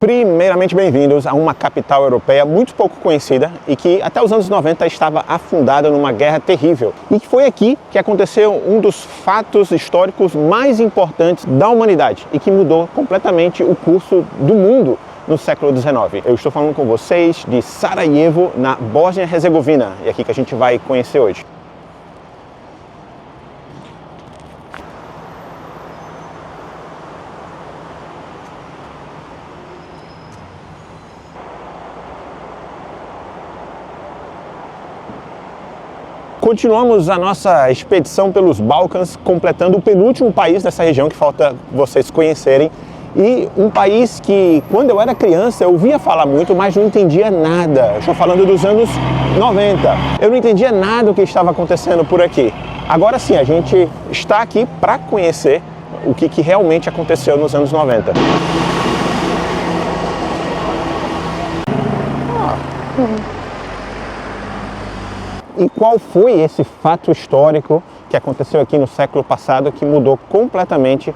Primeiramente, bem-vindos a uma capital europeia muito pouco conhecida e que até os anos 90 estava afundada numa guerra terrível. E foi aqui que aconteceu um dos fatos históricos mais importantes da humanidade e que mudou completamente o curso do mundo no século XIX. Eu estou falando com vocês de Sarajevo, na Bósnia-Herzegovina, e é aqui que a gente vai conhecer hoje. Continuamos a nossa expedição pelos Balcãs, completando o penúltimo país dessa região que falta vocês conhecerem. E um país que, quando eu era criança, eu ouvia falar muito, mas não entendia nada. Eu estou falando dos anos 90. Eu não entendia nada do que estava acontecendo por aqui. Agora sim, a gente está aqui para conhecer o que realmente aconteceu nos anos 90. E qual foi esse fato histórico que aconteceu aqui no século passado que mudou completamente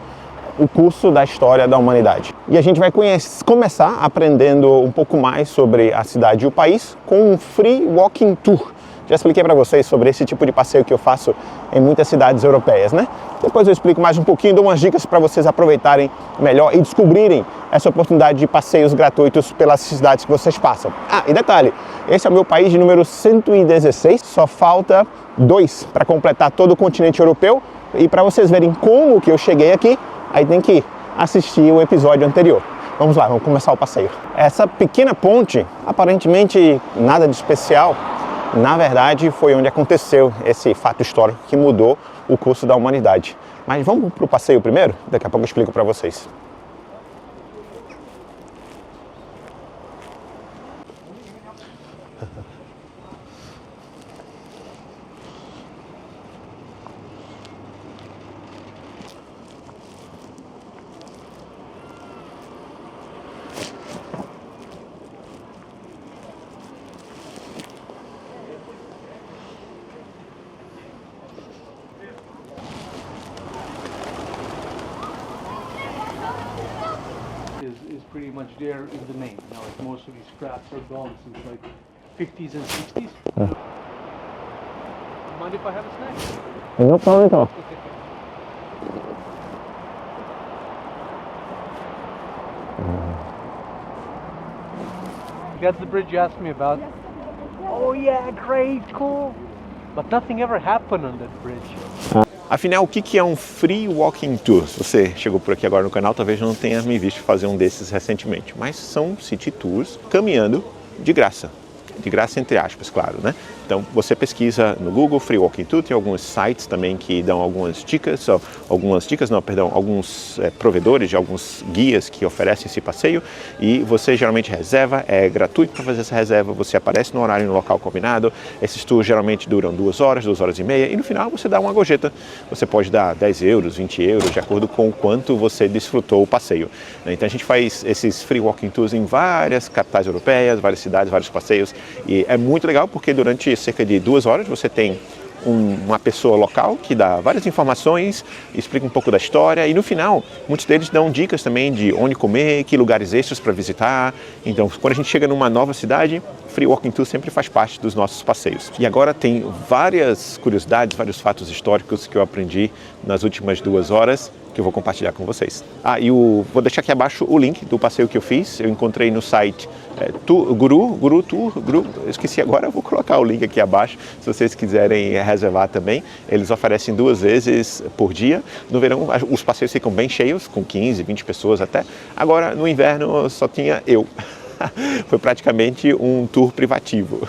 o curso da história da humanidade? E a gente vai começar aprendendo um pouco mais sobre a cidade e o país com um Free Walking Tour. Já expliquei para vocês sobre esse tipo de passeio que eu faço em muitas cidades europeias, né? Depois eu explico mais um pouquinho, dou umas dicas para vocês aproveitarem melhor e descobrirem essa oportunidade de passeios gratuitos pelas cidades que vocês passam. Ah, e detalhe, esse é o meu país de número 116, só falta 2 para completar todo o continente europeu. E para vocês verem como que eu cheguei aqui, aí tem que assistir o episódio anterior. Vamos lá, vamos começar o passeio. Essa pequena ponte, aparentemente nada de especial, na verdade foi onde aconteceu esse fato histórico que mudou o curso da humanidade. Mas vamos para o passeio primeiro? Daqui a pouco eu explico para vocês. Is pretty much there in the name. Now, like most of these crafts are gone since like 50s and 60s. Mind if I have a snack? No problem at all. That's the bridge you asked me about. Oh yeah, great, cool. But nothing ever happened on that bridge. Afinal, o que é um Free Walking Tour? Se você chegou por aqui agora no canal, talvez não tenha me visto fazer um desses recentemente, mas são city tours caminhando de graça entre aspas, claro, né? Então você pesquisa no Google Free Walking Tour, tem alguns sites também que dão alguns alguns provedores de alguns guias que oferecem esse passeio e você geralmente reserva, é gratuito para fazer essa reserva, você aparece no horário no local combinado. Esses tours geralmente duram 2 horas, 2 horas e meia e no final você dá uma gorjeta. Você pode dar 10 euros, 20 euros, de acordo com o quanto você desfrutou o passeio. Então a gente faz esses Free Walking Tours em várias capitais europeias, várias cidades, vários passeios. E é muito legal porque durante cerca de 2 horas você tem uma pessoa local que dá várias informações, explica um pouco da história e no final muitos deles dão dicas também de onde comer, que lugares extras para visitar. Então quando a gente chega numa nova cidade, Free Walking Tour sempre faz parte dos nossos passeios. E agora tem várias curiosidades, vários fatos históricos que eu aprendi nas últimas 2 horas que eu vou compartilhar com vocês. E vou deixar aqui abaixo o link do passeio que eu fiz. Eu encontrei no site Guru, eu esqueci agora, eu vou colocar o link aqui abaixo, se vocês quiserem reservar também. Eles oferecem 2 vezes por dia. No verão os passeios ficam bem cheios, com 15, 20 pessoas até. Agora no inverno só tinha eu. Foi praticamente um tour privativo.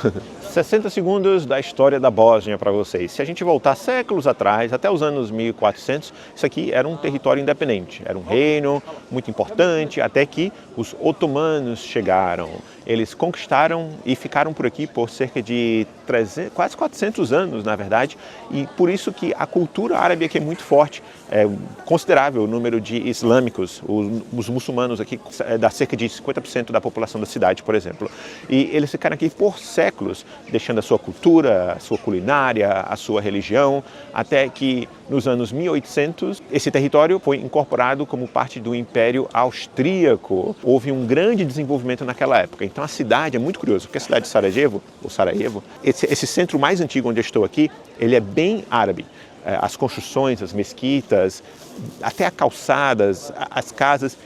60 segundos da história da Bósnia para vocês. Se a gente voltar séculos atrás, até os anos 1400, isso aqui era um território independente, era um reino muito importante, até que os otomanos chegaram. Eles conquistaram e ficaram por aqui por cerca de quase 400 anos, na verdade, e por isso que a cultura árabe aqui é muito forte, é considerável o número de islâmicos, os muçulmanos aqui dá cerca de 50% da população da cidade, por exemplo, e eles ficaram aqui por séculos, deixando a sua cultura, a sua culinária, a sua religião, até que nos anos 1800, esse território foi incorporado como parte do Império Austríaco. Houve um grande desenvolvimento naquela época. Então a cidade é muito curiosa, porque a cidade de Sarajevo, esse centro mais antigo onde eu estou aqui, ele é bem árabe. As construções, as mesquitas, até as calçadas, as casas,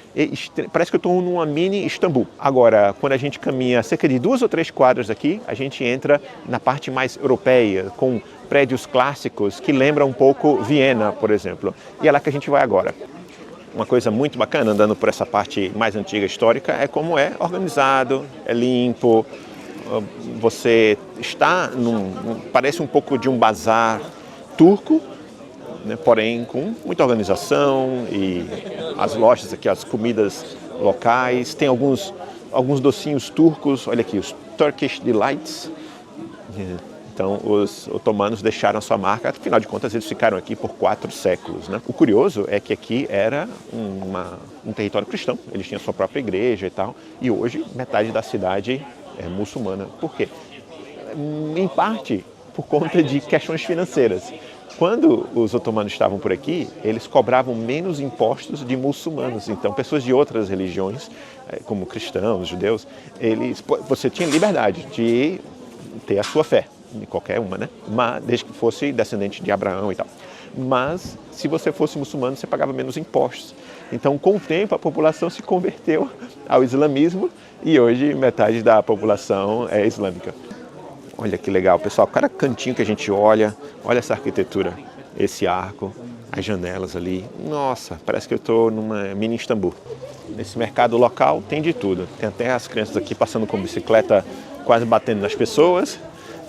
parece que eu estou numa mini Istambul. Agora, quando a gente caminha cerca de 2 ou 3 quadras aqui, a gente entra na parte mais europeia, com prédios clássicos que lembram um pouco Viena, por exemplo. E é lá que a gente vai agora. Uma coisa muito bacana andando por essa parte mais antiga histórica é como é organizado, é limpo. Você está parece um pouco de um bazar turco, né, porém com muita organização, e as lojas aqui, as comidas locais, tem alguns docinhos turcos, olha aqui, os Turkish Delights. Então os otomanos deixaram sua marca, afinal de contas eles ficaram aqui por 4 séculos. Né? O curioso é que aqui era um território cristão, eles tinham sua própria igreja e tal, e hoje metade da cidade é muçulmana. Por quê? Em parte por conta de questões financeiras. Quando os otomanos estavam por aqui, eles cobravam menos impostos de muçulmanos. Então, pessoas de outras religiões, como cristãos, judeus, você tinha liberdade de ter a sua fé, de qualquer uma, né? Mas, desde que fosse descendente de Abraão e tal. Mas, se você fosse muçulmano, você pagava menos impostos. Então, com o tempo, a população se converteu ao islamismo e hoje metade da população é islâmica. Olha que legal, pessoal, cada cantinho que a gente olha essa arquitetura, esse arco, as janelas ali. Nossa, parece que eu estou numa mini Istambul. Nesse mercado local tem de tudo. Tem até as crianças aqui passando com bicicleta, quase batendo nas pessoas.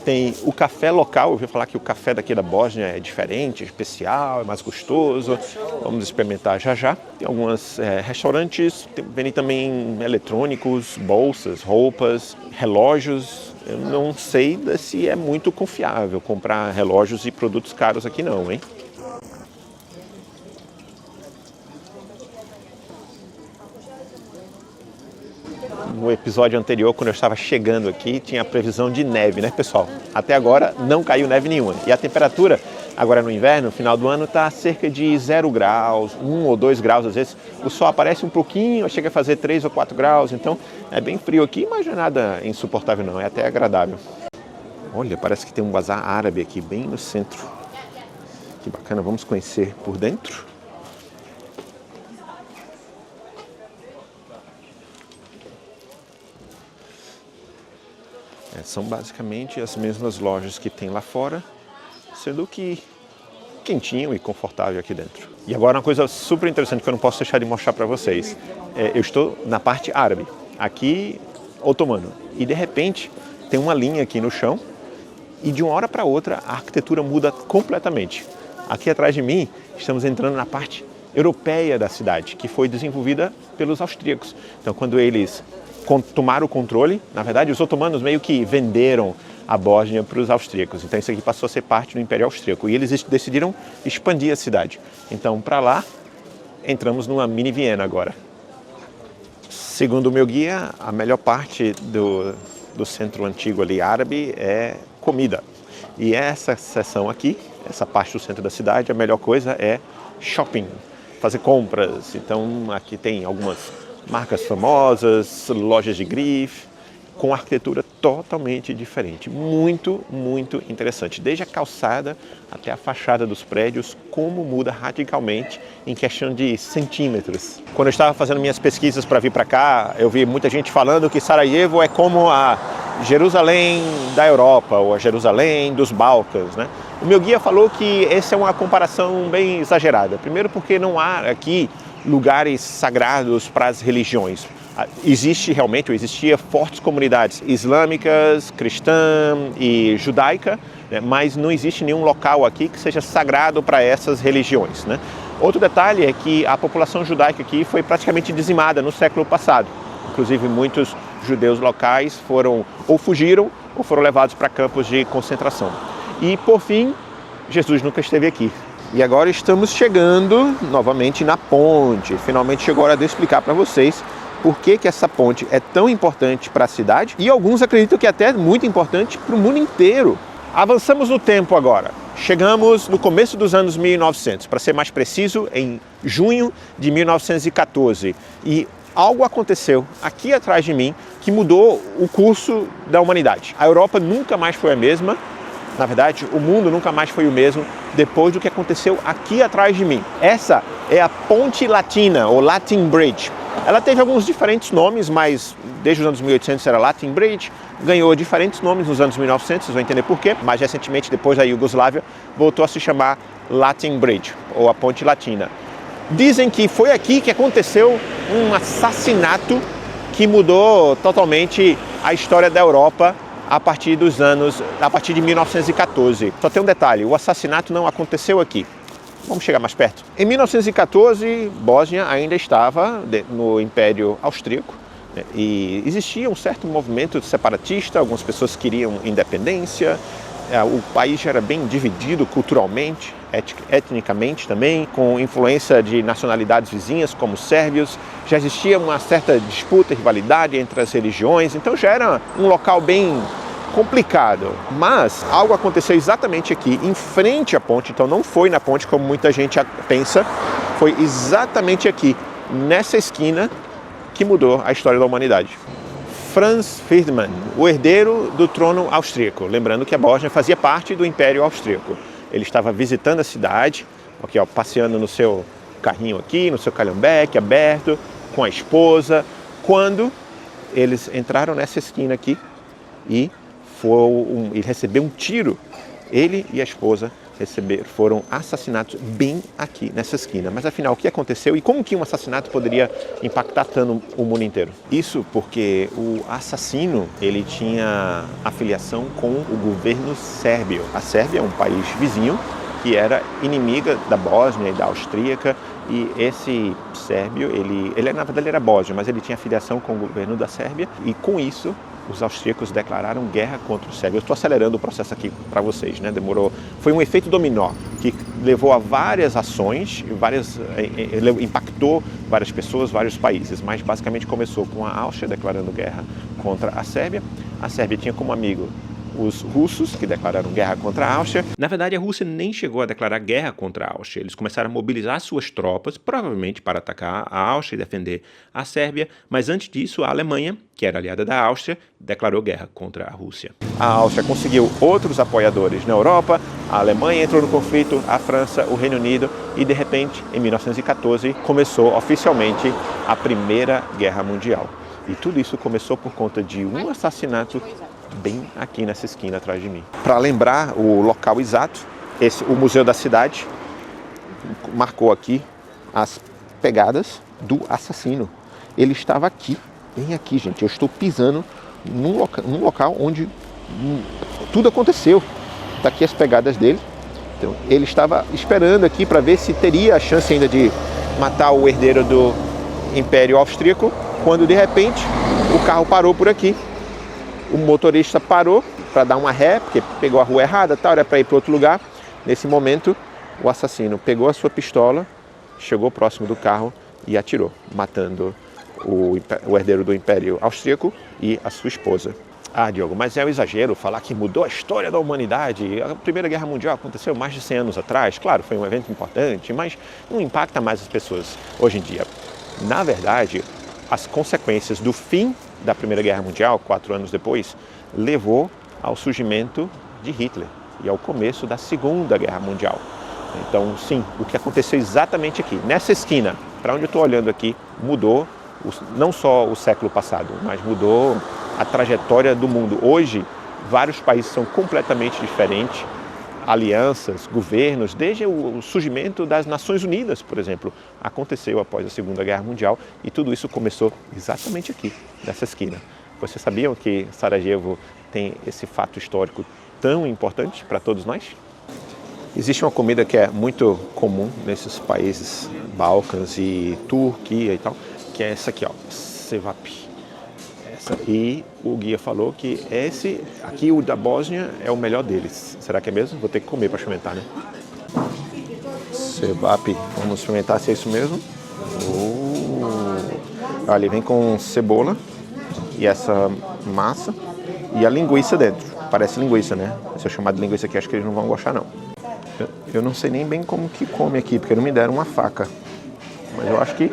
Tem o café local, eu ouvi falar que o café daqui da Bósnia é diferente, especial, é mais gostoso. Vamos experimentar já já. Tem alguns restaurantes, vendem também eletrônicos, bolsas, roupas, relógios. Eu não sei se é muito confiável comprar relógios e produtos caros aqui não, hein? No episódio anterior, quando eu estava chegando aqui, tinha a previsão de neve, né, pessoal? Até agora não caiu neve nenhuma. E a temperatura, agora no inverno, no final do ano, está cerca de 0 graus, 1 ou 2 graus às vezes. O sol aparece um pouquinho, chega a fazer 3 ou 4 graus, então é bem frio aqui, mas não é nada insuportável não, é até agradável. Olha, parece que tem um bazar árabe aqui, bem no centro. Que bacana, vamos conhecer por dentro. São basicamente as mesmas lojas que tem lá fora, sendo que quentinho e confortável aqui dentro. E agora uma coisa super interessante que eu não posso deixar de mostrar para vocês. Eu estou na parte árabe, aqui otomano, e de repente tem uma linha aqui no chão e de uma hora para outra a arquitetura muda completamente. Aqui atrás de mim estamos entrando na parte europeia da cidade, que foi desenvolvida pelos austríacos. Então quando eles tomaram o controle, na verdade os otomanos meio que venderam a Bósnia para os austríacos. Então isso aqui passou a ser parte do Império Austríaco e eles decidiram expandir a cidade. Então para lá entramos numa mini Viena agora. Segundo o meu guia, a melhor parte do centro antigo ali árabe é comida. E essa seção aqui, essa parte do centro da cidade, a melhor coisa é shopping, fazer compras. Então aqui tem algumas marcas famosas, lojas de grife, com arquitetura totalmente diferente. Muito, muito interessante. Desde a calçada até a fachada dos prédios, como muda radicalmente em questão de centímetros. Quando eu estava fazendo minhas pesquisas para vir para cá, eu vi muita gente falando que Sarajevo é como a Jerusalém da Europa ou a Jerusalém dos Balcãs, né? O meu guia falou que essa é uma comparação bem exagerada. Primeiro porque não há aqui lugares sagrados para as religiões. Existia fortes comunidades islâmicas, cristã e judaica, né, mas não existe nenhum local aqui que seja sagrado para essas religiões, né? Outro detalhe é que a população judaica aqui foi praticamente dizimada no século passado. Inclusive muitos judeus locais fugiram ou foram levados para campos de concentração. E por fim, Jesus nunca esteve aqui. E agora estamos chegando novamente na ponte. Finalmente chegou a hora de explicar para vocês por que essa ponte é tão importante para a cidade e alguns acreditam que é até muito importante para o mundo inteiro. Avançamos no tempo agora. Chegamos no começo dos anos 1900, para ser mais preciso, em junho de 1914. E algo aconteceu aqui atrás de mim que mudou o curso da humanidade. A Europa nunca mais foi a mesma. Na verdade, o mundo nunca mais foi o mesmo depois do que aconteceu aqui atrás de mim. Essa é a Ponte Latina, ou Latin Bridge. Ela teve alguns diferentes nomes, mas desde os anos 1800 era Latin Bridge, ganhou diferentes nomes nos anos 1900, vocês vão entender por quê. Mais recentemente, depois da Iugoslávia, voltou a se chamar Latin Bridge, ou a Ponte Latina. Dizem que foi aqui que aconteceu um assassinato que mudou totalmente a história da Europa a partir de 1914. Só tem um detalhe, o assassinato não aconteceu aqui. Vamos chegar mais perto. Em 1914, Bósnia ainda estava no Império Austríaco, né, e existia um certo movimento separatista, algumas pessoas queriam independência, o país já era bem dividido culturalmente, etnicamente também, com influência de nacionalidades vizinhas como os sérvios. Já existia uma certa disputa e rivalidade entre as religiões, então já era um local bem complicado. Mas algo aconteceu exatamente aqui, em frente à ponte, então não foi na ponte como muita gente pensa, foi exatamente aqui, nessa esquina, que mudou a história da humanidade. Franz Ferdinand, o herdeiro do trono austríaco. Lembrando que a Bósnia fazia parte do Império Austríaco. Ele estava visitando a cidade, aqui, ó, passeando no seu carrinho aqui, no seu calhambeque aberto, com a esposa, quando eles entraram nessa esquina aqui e ele recebeu um tiro. Ele e a esposa foram assassinados bem aqui nessa esquina. Mas afinal, o que aconteceu e como que um assassinato poderia impactar tanto o mundo inteiro? Isso porque o assassino, ele tinha afiliação com o governo sérbio. A Sérvia é um país vizinho que era inimiga da Bósnia e da Austríaca, e esse sérbio, ele na verdade era bósnio, mas ele tinha afiliação com o governo da Sérvia, e com isso os austríacos declararam guerra contra o sérvio. Eu estou acelerando o processo aqui para vocês, né? Foi um efeito dominó que levou a várias ações, impactou várias pessoas, vários países, mas basicamente começou com a Áustria declarando guerra contra a Sérvia. A Sérvia tinha como amigo os russos, que declararam guerra contra a Áustria. Na verdade, a Rússia nem chegou a declarar guerra contra a Áustria. Eles começaram a mobilizar suas tropas, provavelmente para atacar a Áustria e defender a Sérvia, mas antes disso, a Alemanha, que era aliada da Áustria, declarou guerra contra a Rússia. A Áustria conseguiu outros apoiadores na Europa, a Alemanha entrou no conflito, a França, o Reino Unido, e de repente, em 1914, começou oficialmente a Primeira Guerra Mundial. E tudo isso começou por conta de um assassinato bem aqui nessa esquina atrás de mim. Para lembrar o local exato, o Museu da Cidade marcou aqui as pegadas do assassino. Ele estava aqui, bem aqui, gente. Eu estou pisando num local onde tudo aconteceu. Está aqui as pegadas dele. Então, ele estava esperando aqui para ver se teria a chance ainda de matar o herdeiro do Império Austríaco, quando de repente o carro parou por aqui. O motorista parou para dar uma ré, porque pegou a rua errada, era para ir para outro lugar. Nesse momento, o assassino pegou a sua pistola, chegou próximo do carro e atirou, matando o herdeiro do Império Austríaco e a sua esposa. Ah, Diogo, mas é um exagero falar que mudou a história da humanidade. A Primeira Guerra Mundial aconteceu mais de 100 anos atrás. Claro, foi um evento importante, mas não impacta mais as pessoas hoje em dia. Na verdade, as consequências do fim da Primeira Guerra Mundial, 4 anos depois, levou ao surgimento de Hitler e ao começo da Segunda Guerra Mundial. Então, sim, o que aconteceu exatamente aqui, nessa esquina, para onde eu estou olhando aqui, mudou não só o século passado, mas mudou a trajetória do mundo. Hoje, vários países são completamente diferentes, alianças, governos, desde o surgimento das Nações Unidas, por exemplo, aconteceu após a Segunda Guerra Mundial, e tudo isso começou exatamente aqui, nessa esquina. Vocês sabiam que Sarajevo tem esse fato histórico tão importante para todos nós? Existe uma comida que é muito comum nesses países, Balcãs e Turquia e tal, que é essa aqui, ó, cevapi. E o guia falou que esse aqui, o da Bósnia, é o melhor deles. Será que é mesmo? Vou ter que comer para experimentar, né? Cevapi. Vamos experimentar se é isso mesmo. Olha, ele vem com cebola e essa massa e a linguiça dentro. Parece linguiça, né? Se eu chamar de linguiça aqui, acho que eles não vão gostar, não. Eu não sei nem bem como que come aqui, porque não me deram uma faca. Mas eu acho que...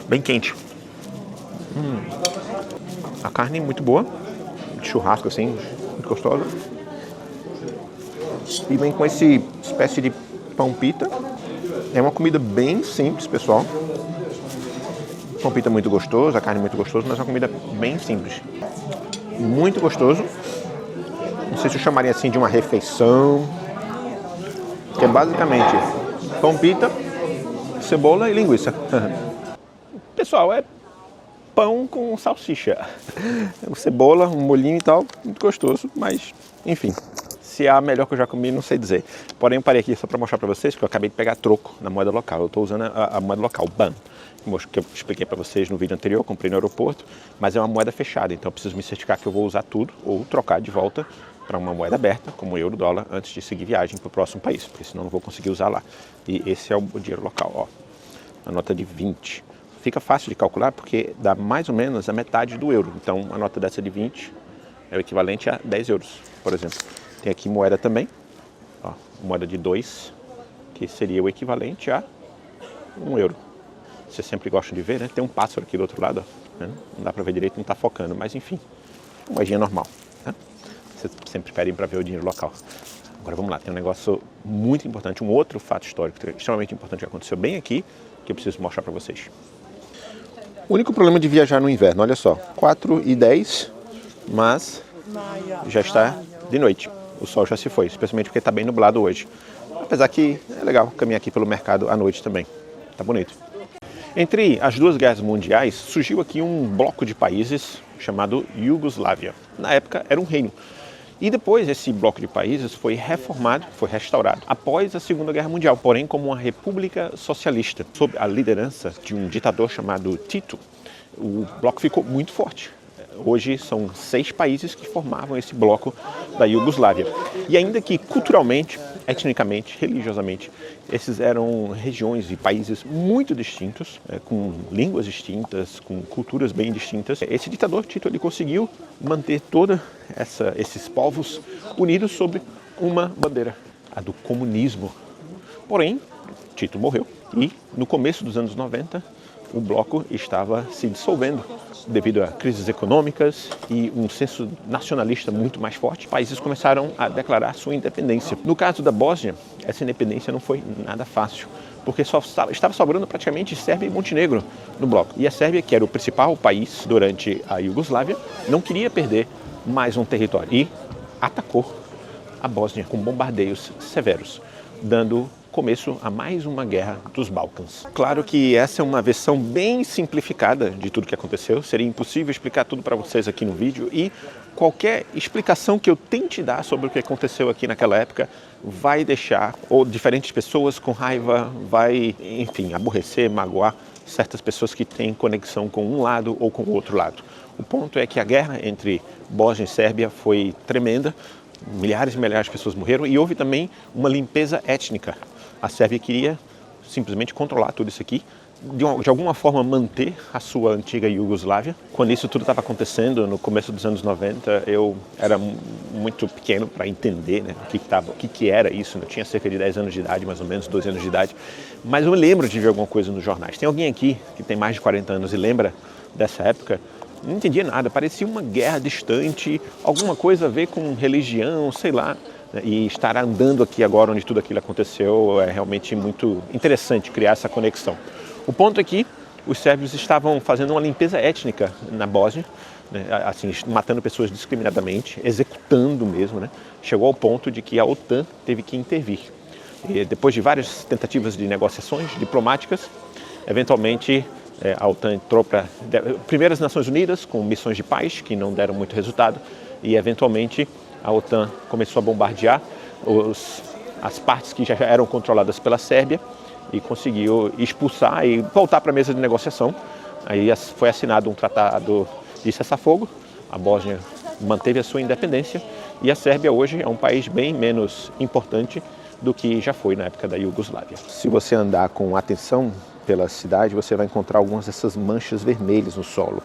bem quente. A carne é muito boa. Churrasco assim, muito gostosa. E vem com esse espécie de pão pita. É uma comida bem simples, pessoal. Pão pita muito gostoso, a carne muito gostosa, mas é uma comida bem simples. Muito gostoso. Não sei se eu chamaria assim de uma refeição. Que é basicamente pão pita, cebola e linguiça. Pessoal, é pão com salsicha. Cebola, um molhinho e tal, muito gostoso, mas enfim. Se é a melhor que eu já comi, não sei dizer. Porém, eu parei aqui só para mostrar para vocês, porque eu acabei de pegar troco na moeda local. Eu estou usando a moeda local, BAN, que eu expliquei para vocês no vídeo anterior, eu comprei no aeroporto, mas é uma moeda fechada, então eu preciso me certificar que eu vou usar tudo ou trocar de volta para uma moeda aberta, como euro, dólar, antes de seguir viagem para o próximo país, porque senão não vou conseguir usar lá. E esse é o dinheiro local, ó, a nota de 20. Fica fácil de calcular porque dá mais ou menos a metade do euro. Então, a nota dessa de 20 é o equivalente a 10 euros, por exemplo. Tem aqui moeda também, ó, moeda de 2, que seria o equivalente a 1 euro. Vocês sempre gostam de ver, né? Tem um pássaro aqui do outro lado, ó, né? Não dá para ver direito, não está focando, mas enfim, moedinha normal, né? Vocês sempre pedem para ver o dinheiro local. Agora vamos lá, tem um negócio muito importante, um outro fato histórico extremamente importante que aconteceu bem aqui, que eu preciso mostrar para vocês. O único problema de viajar no inverno, olha só, 4h10, mas já está de noite. O sol já se foi, especialmente porque está bem nublado hoje. Apesar que é legal caminhar aqui pelo mercado à noite também. Tá bonito. Entre as duas guerras mundiais, surgiu aqui um bloco de países chamado Iugoslávia. Na época era um reino. E depois esse bloco de países foi reformado, foi restaurado após a Segunda Guerra Mundial, porém como uma república socialista, sob a liderança de um ditador chamado Tito. O bloco ficou muito forte. Hoje são 6 países que formavam esse bloco da Iugoslávia. E ainda que culturalmente, etnicamente, religiosamente, esses eram regiões e países muito distintos, com línguas distintas, com culturas bem distintas. Esse ditador Tito ele conseguiu manter todos esses povos unidos sob uma bandeira, a do comunismo. Porém, Tito morreu e no começo dos anos 90, o bloco estava se dissolvendo devido a crises econômicas e um senso nacionalista muito mais forte. Países começaram a declarar sua independência. No caso da Bósnia, essa independência não foi nada fácil, porque só estava sobrando praticamente Sérvia e Montenegro no bloco. E a Sérvia, que era o principal país durante a Iugoslávia, não queria perder mais um território e atacou a Bósnia com bombardeios severos, dando começo a mais uma guerra dos Balcãs. Claro que essa é uma versão bem simplificada de tudo que aconteceu, seria impossível explicar tudo para vocês aqui no vídeo e qualquer explicação que eu tente dar sobre o que aconteceu aqui naquela época vai deixar ou diferentes pessoas com raiva, vai, enfim, aborrecer, magoar certas pessoas que têm conexão com um lado ou com o outro lado. O ponto é que a guerra entre Bósnia e Sérvia foi tremenda, milhares e milhares de pessoas morreram e houve também uma limpeza étnica. A Sérvia queria simplesmente controlar tudo isso aqui, de alguma forma manter a sua antiga Iugoslávia. Quando isso tudo estava acontecendo, no começo dos anos 90, eu era muito pequeno para entender, né, o que era isso. Eu tinha cerca de 10 anos de idade, mais ou menos, 12 anos de idade. Mas eu me lembro de ver alguma coisa nos jornais. Tem alguém aqui que tem mais de 40 anos e lembra dessa época? Não entendia nada, parecia uma guerra distante, alguma coisa a ver com religião, sei lá. E estar andando aqui agora onde tudo aquilo aconteceu é realmente muito interessante criar essa conexão. O ponto é que os sérvios estavam fazendo uma limpeza étnica na Bósnia, né, assim, matando pessoas discriminadamente, executando mesmo, né? Chegou ao ponto de que a OTAN teve que intervir. E depois de várias tentativas de negociações diplomáticas, eventualmente a OTAN entrou para primeiro as Nações Unidas com missões de paz que não deram muito resultado e eventualmente a OTAN começou a bombardear as partes que já eram controladas pela Sérvia e conseguiu expulsar e voltar para a mesa de negociação. Aí foi assinado um tratado de cessar-fogo, a Bósnia manteve a sua independência e a Sérvia hoje é um país bem menos importante do que já foi na época da Iugoslávia. Se você andar com atenção pela cidade, você vai encontrar algumas dessas manchas vermelhas no solo.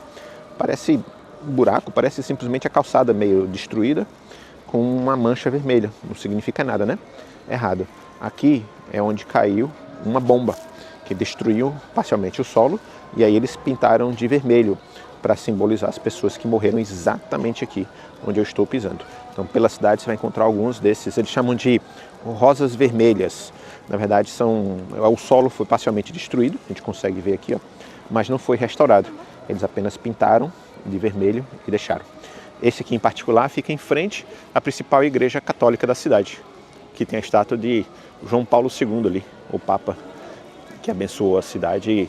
Parece um buraco, parece simplesmente a calçada meio destruída, com uma mancha vermelha. Não significa nada, né? Errado. Aqui é onde caiu uma bomba que destruiu parcialmente o solo, e aí eles pintaram de vermelho para simbolizar as pessoas que morreram exatamente aqui onde eu estou pisando. Então, pela cidade você vai encontrar alguns desses, eles chamam de rosas vermelhas. Na verdade, o solo foi parcialmente destruído, a gente consegue ver aqui, ó, mas não foi restaurado. Eles apenas pintaram de vermelho e deixaram. Esse aqui em particular fica em frente à principal igreja católica da cidade, que tem a estátua de João Paulo II ali, o Papa que abençoou a cidade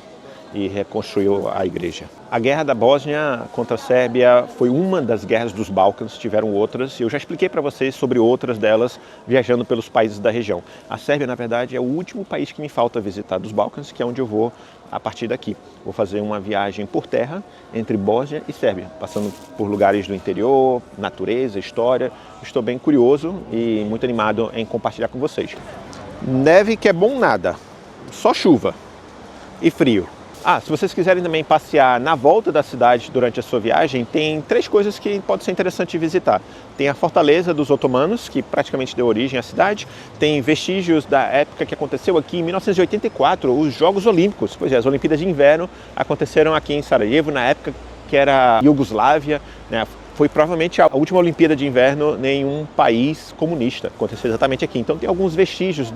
e reconstruiu a igreja. A guerra da Bósnia contra a Sérvia foi uma das guerras dos Balcãs, tiveram outras, e eu já expliquei para vocês sobre outras delas viajando pelos países da região. A Sérvia, na verdade, é o último país que me falta visitar dos Balcãs, que é onde eu vou a partir daqui. Vou fazer uma viagem por terra entre Bósnia e Sérvia, passando por lugares do interior, natureza, história. Estou bem curioso e muito animado em compartilhar com vocês. Neve que é bom nada, só chuva e frio. Se vocês quiserem também passear na volta da cidade durante a sua viagem, tem 3 coisas que pode ser interessante visitar. Tem a Fortaleza dos Otomanos, que praticamente deu origem à cidade. Tem vestígios da época que aconteceu aqui em 1984, os Jogos Olímpicos. Pois é, as Olimpíadas de Inverno aconteceram aqui em Sarajevo, na época que era Iugoslávia, né? Foi provavelmente a última Olimpíada de Inverno em um país comunista. Aconteceu exatamente aqui. Então tem alguns vestígios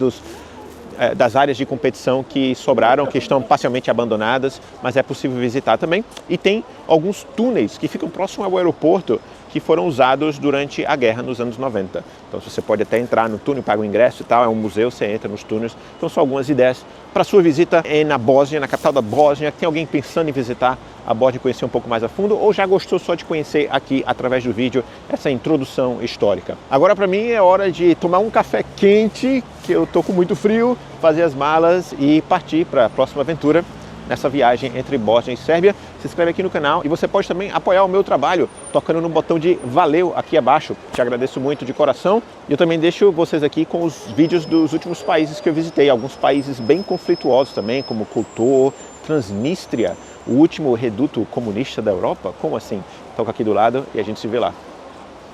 das áreas de competição que sobraram, que estão parcialmente abandonadas, mas é possível visitar também. E tem alguns túneis que ficam próximo ao aeroporto que foram usados durante a guerra nos anos 90. Então você pode até entrar no túnel, paga o ingresso e tal, é um museu, você entra nos túneis. Então são algumas ideias para a sua visita na Bósnia, na capital da Bósnia. Tem alguém pensando em visitar a Bósnia, conhecer um pouco mais a fundo, ou já gostou só de conhecer aqui, através do vídeo, essa introdução histórica? Agora, para mim, é hora de tomar um café quente, que eu tô com muito frio, fazer as malas e partir para a próxima aventura nessa viagem entre Bósnia e Sérvia. Se inscreve aqui no canal e você pode também apoiar o meu trabalho tocando no botão de valeu aqui abaixo. Te agradeço muito de coração. E eu também deixo vocês aqui com os vídeos dos últimos países que eu visitei, alguns países bem conflituosos também, como Kotor, Transnistria, o último reduto comunista da Europa. Como assim? Toca aqui do lado e a gente se vê lá.